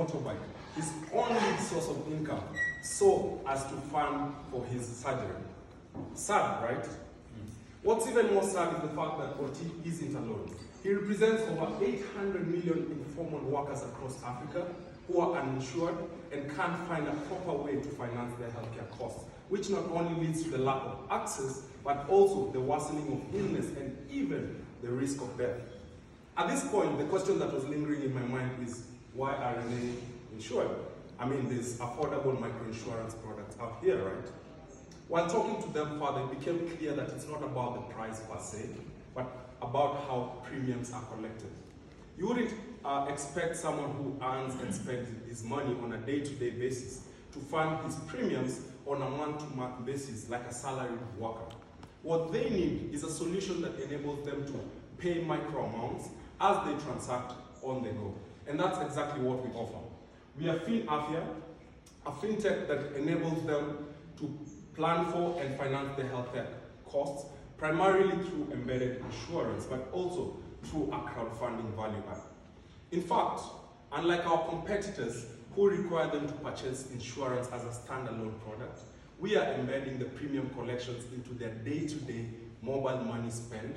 motorbike, his only source of income, so as to fund for his surgery. Sad, right? What's even more sad is the fact that Oti isn't alone. He represents over 800 million informal workers across Africa who are uninsured and can't find a proper way to finance their healthcare costs, which not only leads to the lack of access, but also the worsening of illness and even the risk of death. At this point, the question that was lingering in my mind is, why are they insured? I mean, there's affordable microinsurance products out here, right? While talking to them further, it became clear that it's not about the price per se, but about how premiums are collected. You wouldn't expect someone who earns and spends his money on a day-to-day basis to fund his premiums on a month-to-month basis like a salaried worker. What they need is a solution that enables them to pay micro amounts as they transact on the go. And that's exactly what we offer. We are Finafya, a fintech that enables them to plan for and finance their healthcare costs, primarily through embedded insurance, but also through a crowdfunding value add. In fact, unlike our competitors who require them to purchase insurance as a standalone product, we are embedding the premium collections into their day-to-day mobile money spend,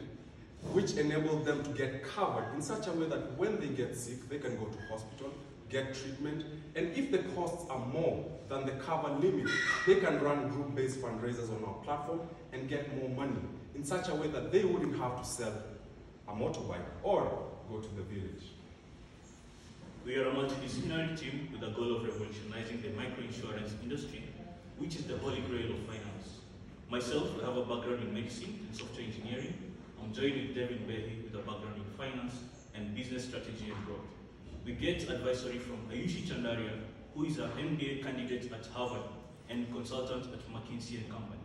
which enables them to get covered in such a way that when they get sick, they can go to hospital, get treatment, and if the costs are more than the cover limit, they can run group-based fundraisers on our platform and get more money in such a way that they wouldn't have to sell a motorbike or go to the village. We are a multidisciplinary team with the goal of revolutionizing the microinsurance industry, which is the holy grail of finance. Myself, I have a background in medicine and software engineering. I'm joined with Devin Behi with a background in finance and business strategy and growth. We get advisory from Ayushi Chandaria, who is an MBA candidate at Harvard and consultant at McKinsey & Company.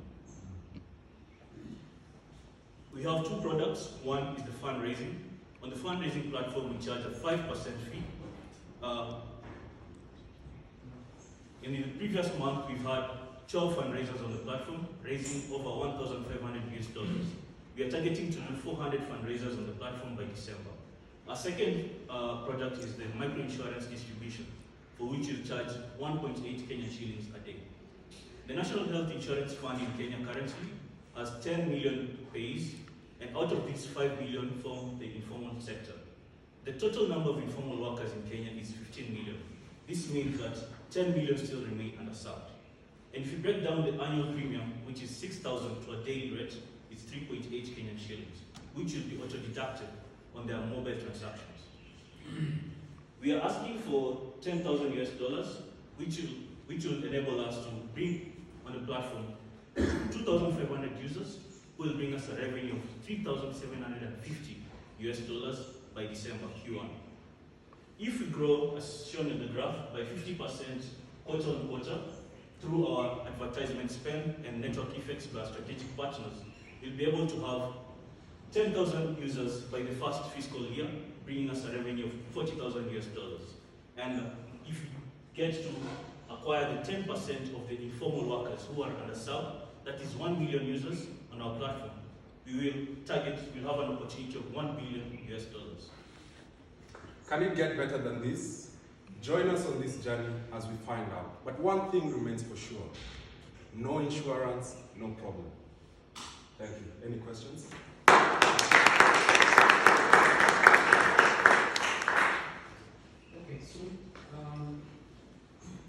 We have two products. One is the fundraising. On the fundraising platform, we charge a 5% fee. In the previous month, we've had 12 fundraisers on the platform, raising over $1,500. We are targeting to do 400 fundraisers on the platform by December. Our second product is the microinsurance distribution, for which we charge 1.8 Kenyan shillings a day. The National Health Insurance Fund in Kenya currently has 10 million pays, and out of these, 5 million from the informal sector. The total number of informal workers in Kenya is 15 million. This means that 10 million still remain underserved. And if you break down the annual premium, which is 6,000 to a daily rate, it's 3.8 Kenyan shillings, which will be auto-deducted on their mobile transactions. We are asking for $10,000 US, which will enable us to bring on the platform 2,500 users, who will bring us a revenue of $3,750 US by December Q1. If we grow, as shown in the graph, by 50% quarter on quarter through our advertisement spend and network effects to our strategic partners, we'll be able to have 10,000 users by the first fiscal year, bringing us a revenue of $40,000 US. And if we get to acquire the 10% of the informal workers who are underserved, that is 1 million users on our platform, we'll have an opportunity of $1 billion US. Can it get better than this? Join us on this journey as we find out. But one thing remains for sure: no insurance, no problem. Thank you. Any questions?